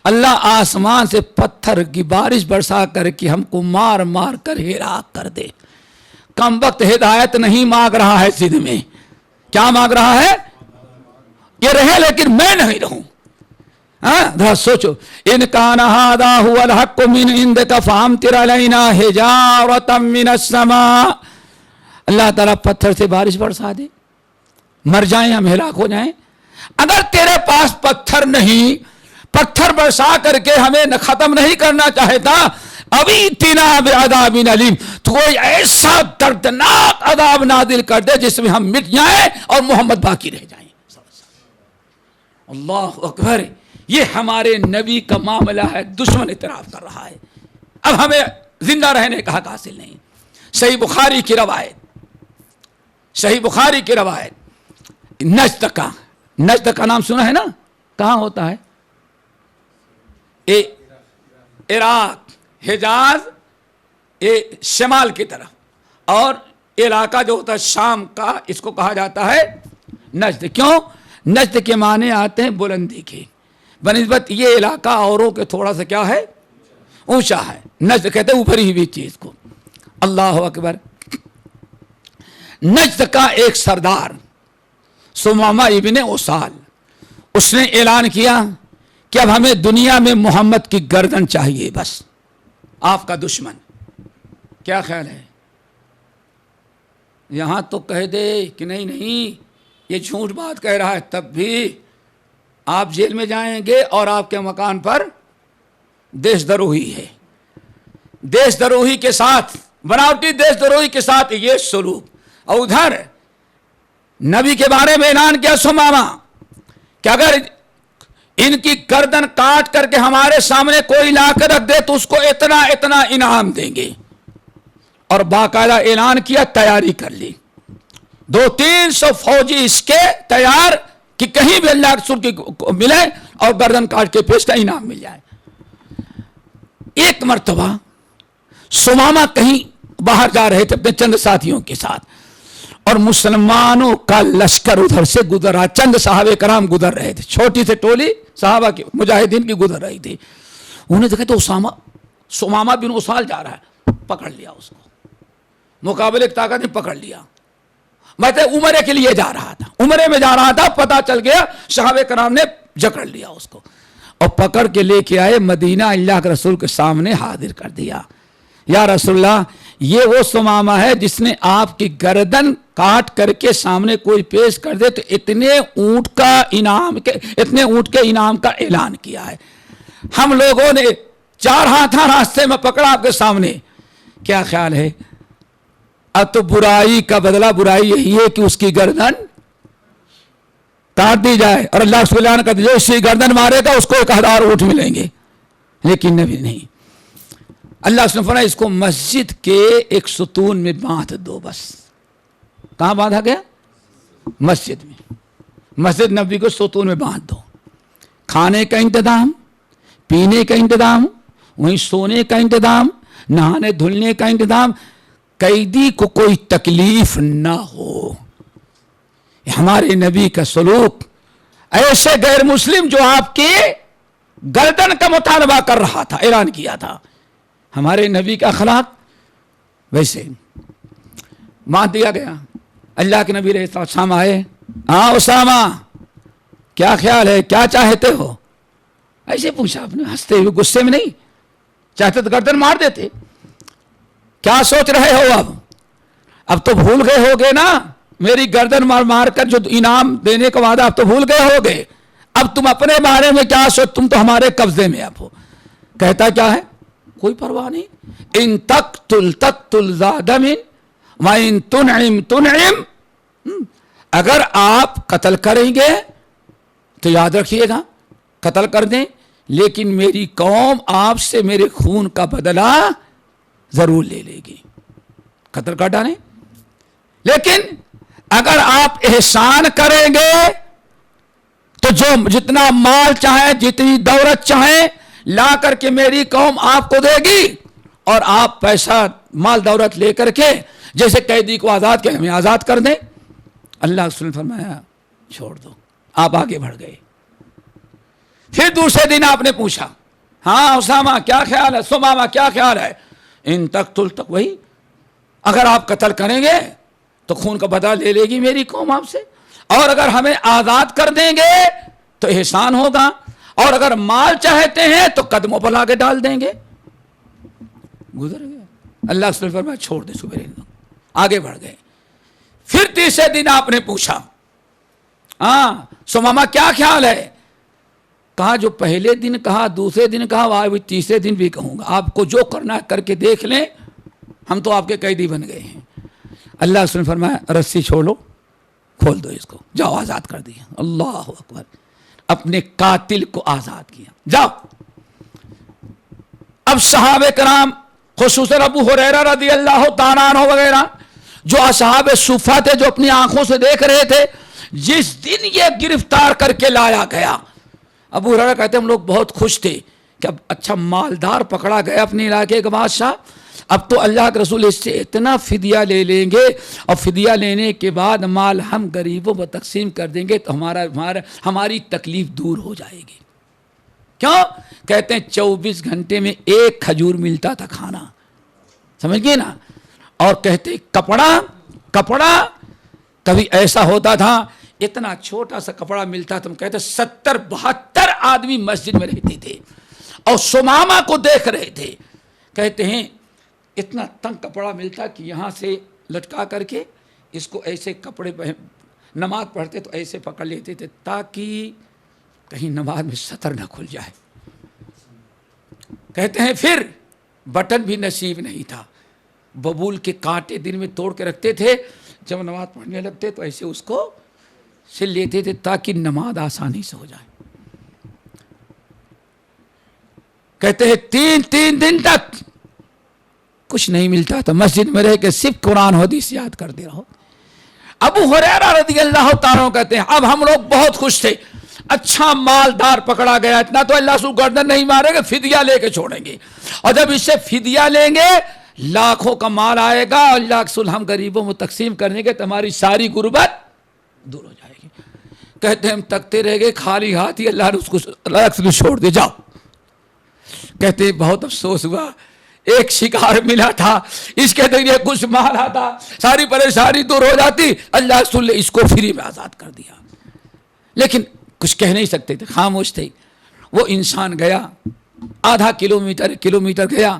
اللہ آسمان سے پتھر کی بارش برسا کر کے ہم کو مار مار کر ہلاک کر دے۔ کم وقت ہدایت نہیں مانگ رہا ہے، سندھ میں کیا مانگ رہا ہے؟ یہ رہے لیکن میں نہیں رہوں۔ ذرا سوچو، ان کان ھذا ھو الحق من عندک فامطر علینا حجارۃ من السماء، اللہ تعالیٰ پتھر سے بارش برسا دے، مر جائیں ہم، ہلاک ہو جائیں۔ اگر تیرے پاس پتھر نہیں، پتھر برسا کر کے ہمیں ختم نہیں کرنا چاہتا، ابھی اتنا بعذاب علیم، تو کوئی ایسا دردناک عذاب نازل کر دے جس میں ہم مٹ جائیں اور محمد باقی رہ جائیں۔ اللہ اکبر، یہ ہمارے نبی کا معاملہ ہے، دشمن اعتراف کر رہا ہے، اب ہمیں زندہ رہنے کا حق حاصل نہیں۔ صحیح بخاری کی روایت، صحیح بخاری کی روایت، نجد کا نام سنا ہے نا؟ کہاں ہوتا ہے؟ عراق، حجاز، شمال کی طرف، اور علاقہ جو ہوتا ہے شام کا، اس کو کہا جاتا ہے نجد۔ کیوں؟ نجد کے معنی آتے ہیں بلندی کے، بنسبت یہ علاقہ اوروں کے تھوڑا سا کیا ہے؟ اونچا ہے۔ نجد کہتے ہیں اوپری ہوئی چیز کو۔ اللہ اکبر۔ نجد کا ایک سردار سمامہ ابن اسال، اس نے اعلان کیا کہ اب ہمیں دنیا میں محمد کی گردن چاہیے، بس آپ کا دشمن۔ کیا خیال ہے؟ یہاں تو کہہ دے کہ نہیں یہ جھوٹ بات کہہ رہا ہے، تب بھی آپ جیل میں جائیں گے، اور آپ کے مکان پر دیش دروہی ہے، دیش دروہی کے ساتھ، بناوٹی دیش دروہی کے ساتھ یہ سلوک۔ اور ادھر نبی کے بارے میں اعلان کیا سمامہ کہ اگر ان کی گردن کاٹ کر کے ہمارے سامنے کوئی لا کر رکھ دے تو اس کو اتنا اتنا انعام دیں گے. اور باقاعدہ اعلان کیا, تیاری کر لی. 200-300 فوجی اس کے تیار کہ کہیں بھی اللہ کے رسول کی ملے اور گردن کاٹ کے پیش کا انعام مل جائے. ایک مرتبہ سمامہ کہیں باہر جا رہے تھے اپنے چند ساتھیوں کے ساتھ, اور مسلمانوں کا لشکر ادھر سے گزر رہا. چند صحابہ کرام گزر رہے تھے, چھوٹی سے ٹولی صحابہ کی مجاہدین کی گزر رہی تھی. انہوں نے دیکھا تو سمامہ بن اسال جا رہا ہے, پکڑ لیا اس کو, مقابلے کی طاقت نے پکڑ لیا. میں عمرے کے لیے جا رہا تھا, عمرے میں جا رہا تھا, پتہ چل گیا صحابہ کرام نے جکڑ لیا اس کو اور پکڑ کے لے کے آئے مدینہ, اللہ کے رسول کے سامنے حاضر کر دیا. یا رسول اللہ, یہ وہ سمامہ ہے جس نے آپ کی گردن کاٹ کر کے سامنے کوئی پیش کر دے تو اتنے اونٹ کے انعام کا اعلان کیا ہے. ہم لوگوں نے 4 ہاتھاں راستے میں پکڑا آپ کے سامنے, کیا خیال ہے؟ اب تو برائی کا بدلہ برائی یہی ہے کہ اس کی گردن کاٹ دی جائے اور اللہ اس کو اعلان کر دے, جو اس کی گردن مارے گا اس کو 1000 اونٹ ملیں گے. لیکن نبی نہیں, اللہ نے فرمایا اس کو مسجد کے ایک ستون میں باندھ دو. بس کہاں باندھا گیا؟ مسجد میں. مسجد نبی کو ستون میں باندھ دو. کھانے کا انتظام, پینے کا انتظام, وہیں سونے کا انتظام, نہانے دھلنے کا انتظام, قیدی کو کوئی تکلیف نہ ہو. ہمارے نبی کا سلوک. ایسے غیر مسلم جو آپ کے گردن کا مطالبہ کر رہا تھا, اعلان کیا تھا, ہمارے نبی کا اخلاق ویسے مان دیا گیا. اللہ کے نبی رہے السلام آئے, ہاں اسامہ کیا خیال ہے, کیا چاہتے ہو؟ ایسے پوچھا آپ نے, ہنستے ہوئے, غصے میں نہیں. چاہتے تو گردن مار دیتے. کیا سوچ رہے ہو اب تو بھول گئے ہوگے نا میری گردن مار کر جو انعام دینے کا وعدہ, اب تو بھول گئے ہوگے. اب تم اپنے بارے میں کیا سوچ, تم تو ہمارے قبضے میں اب ہو. کہتا کیا ہے؟ کوئی پرواہ نہیں. ان تقتل ذا دم وان تنعم, اگر آپ قتل کریں گے تو یاد رکھیے گا قتل کر دیں, لیکن میری قوم آپ سے میرے خون کا بدلہ ضرور لے لے گی. قتل کر ڈالیں. لیکن اگر آپ احسان کریں گے تو جو جتنا مال چاہے, جتنی دولت چاہے لا کر کے میری قوم آپ کو دے گی, اور آپ پیسہ مال دولت لے کر کے جیسے قیدی کو آزاد کیا ہمیں آزاد کر دیں. اللہ رسول نے فرمایا چھوڑ دو. آپ آگے بڑھ گئے. پھر دوسرے دن آپ نے پوچھا, ہاں اسامہ کیا خیال ہے, سمامہ کیا خیال ہے؟ ان تقتل تک, وہی اگر آپ قتل کریں گے تو خون کا بدلہ لے لے گی میری قوم آپ سے, اور اگر ہمیں آزاد کر دیں گے تو احسان ہوگا, اور اگر مال چاہتے ہیں تو قدموں پر لا کے ڈال دیں گے. گزر گیا. اللہ سے فرمایا چھوڑ دے, صبح آگے بڑھ گئے. پھر تیسرے دن آپ نے پوچھا, ہاں سمامہ کیا خیال ہے؟ کہا جو پہلے دن کہا, دوسرے دن کہا, وہ تیسرے دن بھی کہوں گا. آپ کو جو کرنا کر کے دیکھ لیں, ہم تو آپ کے قیدی بن گئے ہیں. اللہ سے فرمایا رسی چھوڑو, کھول دو اس کو, جاؤ آزاد کر دیا. اللہ اکبر. اپنے قاتل کو آزاد کیا. جاؤ. اب صحابہ کرام خصوصاً ابو ہریرہ رضی اللہ تعالیٰ عنہ وغیرہ جو اصحاب صفہ تھے, جو اپنی آنکھوں سے دیکھ رہے تھے, جس دن یہ گرفتار کر کے لایا گیا, ابو ہریرہ کہتے ہم لوگ بہت خوش تھے کہ اب اچھا مالدار پکڑا گیا اپنے علاقے کا بادشاہ. اب تو اللہ کے رسول اس سے اتنا فدیہ لے لیں گے, اور فدیہ لینے کے بعد مال ہم غریبوں کو تقسیم کر دیں گے تو ہماری تکلیف دور ہو جائے گی. کیوں؟ کہتے ہیں 24 گھنٹے میں 1 کھجور ملتا تھا کھانا, سمجھ گئے نا. اور کہتے کپڑا کبھی ایسا ہوتا تھا اتنا چھوٹا سا کپڑا ملتا تھا, کہتے 70-72 آدمی مسجد میں رہتے تھے اور سمامہ کو دیکھ رہے تھے. کہتے ہیں اتنا تنگ کپڑا ملتا کہ یہاں سے لٹکا کر کے اس کو ایسے کپڑے نماز پڑھتے تو ایسے پکڑ لیتے تھے تاکہ کہیں نماز میں سطر نہ کھل جائے. کہتے ہیں پھر بٹن بھی نصیب نہیں تھا, ببول کے کانٹے دن میں توڑ کے رکھتے تھے, جب نماز پڑھنے لگتے تو ایسے اس کو سے لیتے تھے تاکہ نماز آسانی سے ہو جائے. کہتے ہیں 3 دن تک کچھ نہیں ملتا تھا، مسجد میں رہ کے صرف قرآن حدیث یاد کرتے رہو. ابو ہریرہ رضی اللہ تعالیٰ عنہ کہتے ہیں اب ہم لوگ بہت خوش تھے، اچھا مالدار پکڑا گیا، اتنا تو اللہ سو گردن نہیں مارے گا، فدیہ لے کے چھوڑیں گے، اور جب اس سے فدیہ لیں گے لاکھوں کا مال آئے گا، اللہ رسول ہم غریبوں میں تقسیم کرنے کے تمہاری ساری غربت دور ہو جائے گی. کہتے ہیں ہم تکتے رہ گئے خالی ہاتھ ہی، اللہ نے اس کو اللہ چھوڑ دے جاؤ. کہتے ہیں بہت افسوس ہوا، ایک شکار ملا تھا، اس کے ذریعے کچھ مال آتا، ساری پریشانی دور ہو جاتی، اللہ رسول نے اس کو فری میں آزاد کر دیا. لیکن کچھ کہہ نہیں سکتے تھے، خاموش تھے. وہ انسان گیا آدھا کلومیٹر گیا،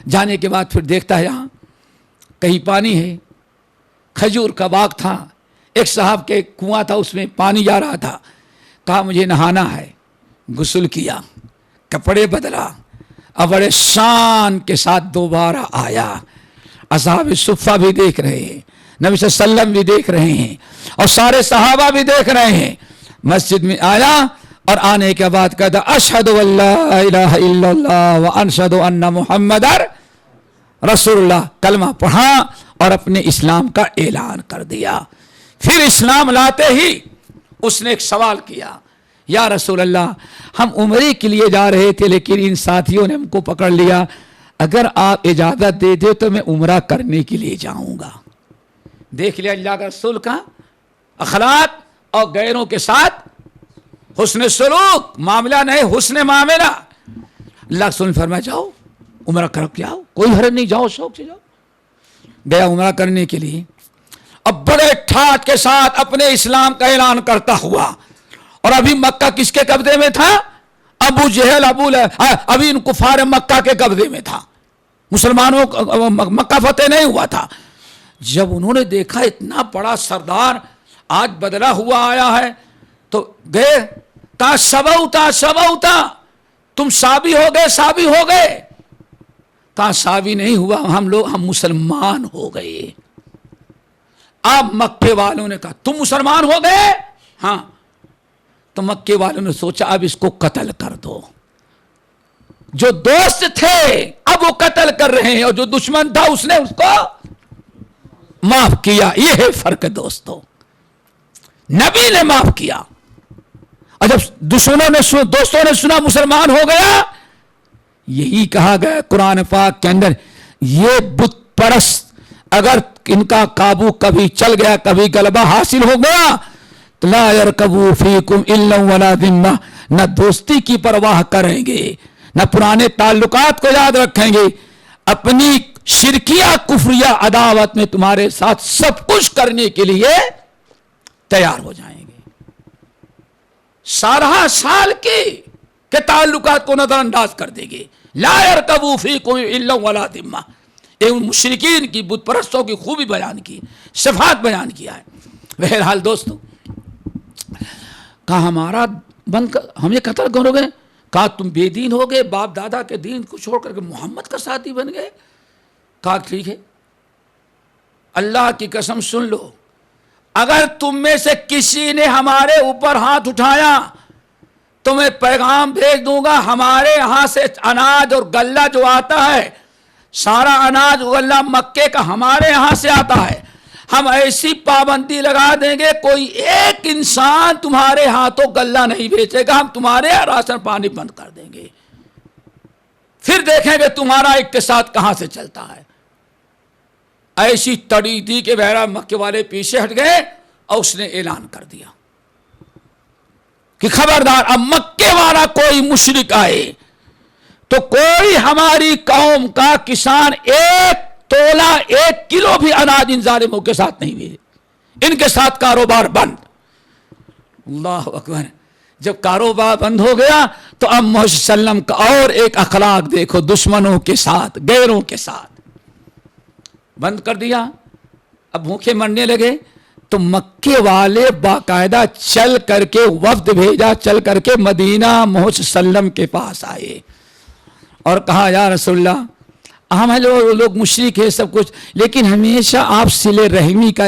جانے کے بعد پھر دیکھتا ہے یہاں کہیں پانی ہے، کھجور کا باغ تھا، ایک صاحب کے کنواں تھا، اس میں پانی جا رہا تھا. کہا مجھے نہانا ہے، غسل کیا، کپڑے بدلا اور بڑے شان کے ساتھ دوبارہ آیا. اصحاب صفہ بھی دیکھ رہے ہیں، نبی صلی اللہ علیہ وسلم بھی دیکھ رہے ہیں، اور سارے صحابہ بھی دیکھ رہے ہیں. مسجد میں آیا اور آنے کے بعد کہتا اشہد ان لا الہ الا اللہ واشہد ان محمد رسول اللہ، کلمہ پڑھا اور اپنے اسلام کا اعلان کر دیا. پھر اسلام لاتے ہی اس نے ایک سوال کیا، یا رسول اللہ ہم عمرے کے لیے جا رہے تھے لیکن ان ساتھیوں نے ہم کو پکڑ لیا، اگر آپ اجازت دے دے تو میں عمرہ کرنے کے لیے جاؤں گا. دیکھ لیا اللہ کا رسول کا اخلاق اور غیروں کے ساتھ حسن سلوک، معاملہ نہیں حسن معاملہ. اللہ رسول نے فرمایا جاؤ عمرہ کر کے آؤ، کوئی حرج نہیں، جاؤ شوق سے جاؤ. گیا عمرہ کرنے کے لیے، اب بڑے ٹھاٹ کے ساتھ اپنے اسلام کا اعلان کرتا ہوا. اور ابھی مکہ کس کے قبضے میں تھا؟ ابو جہل ابھی ان کفار مکہ کے قبضے میں تھا، مسلمانوں مکہ فتح نہیں ہوا تھا. جب انہوں نے دیکھا اتنا بڑا سردار آج بدلا ہوا آیا ہے تو گئے، تا سبوتا تم سابی ہو گئے. کہا سابی نہیں ہوا، ہم مسلمان ہو گئے. اب مکے والوں نے کہا تم مسلمان ہو گئے؟ ہاں. تو مکے والوں نے سوچا اب اس کو قتل کر دو. جو دوست تھے اب وہ قتل کر رہے ہیں، اور جو دشمن تھا اس نے اس کو معاف کیا. یہ ہے فرق دوستوں، نبی نے معاف کیا. اور جب دوستوں نے سنا مسلمان ہو گیا، یہی کہا گیا قرآن پاک کے اندر، یہ بت پرست اگر ان کا قابو کبھی چل گیا، کبھی غلبہ حاصل ہو گیا، تو لا یرکبوا فیکم الا ولا ذمہ، نہ دوستی کی پرواہ کریں گے، نہ پرانے تعلقات کو یاد رکھیں گے، اپنی شرکیہ کفریہ عداوت میں تمہارے ساتھ سب کچھ کرنے کے لیے تیار ہو جائیں گے. سارہ سال کے تعلقات کو نظر انداز کر دیں گے. لا یرکبوا فیکم الا ولا ذمہ، مشرکین کی بت پرستوں کی خوبی بیان کی، صفات بیان کیا ہے. بہرحال دوستو، کہا ہمارا ہمیں قتل کرو گے؟ کہا تم بے دین ہو گئے، باپ دادا کے دین کو چھوڑ کر کے محمد کا ساتھی بن گئے. کہا ٹھیک ہے، اللہ کی قسم سن لو، اگر تم میں سے کسی نے ہمارے اوپر ہاتھ اٹھایا تو میں پیغام بھیج دوں گا، ہمارے یہاں سے اناج اور غلہ جو آتا ہے، سارا اناج غلہ مکے کا ہمارے یہاں سے آتا ہے، ہم ایسی پابندی لگا دیں گے کوئی ایک انسان تمہارے ہاتھوں غلہ نہیں بیچے گا، ہم تمہارے راشن پانی بند کر دیں گے، پھر دیکھیں گے تمہارا اقتصاد کہاں سے چلتا ہے. ایسی تڑی تھی کہ بہرحال مکے والے پیچھے ہٹ گئے اور اس نے اعلان کر دیا کہ خبردار اب مکے والا کوئی مشرک آئے تو کوئی ہماری قوم کا کسان 1 تولہ 1 کلو بھی اناج ان ظالموں کے ساتھ نہیں بھیجے، ان کے ساتھ کاروبار بند. اللہ اکبر. جب کاروبار بند ہو گیا تو اب محمد صلی اللہ علیہ وسلم کا اور ایک اخلاق دیکھو، دشمنوں کے ساتھ، غیروں کے ساتھ بند کر دیا. اب بھوکے مرنے لگے تو مکے والے باقاعدہ چل کر کے وفد بھیجا، چل کر کے مدینہ محمد صلی اللہ علیہ وسلم کے پاس آئے اور کہا یا رسول اللہ ہم لوگ مشرک ہیں سب کچھ، لیکن ہمیشہ آپ صلہ رحمی کا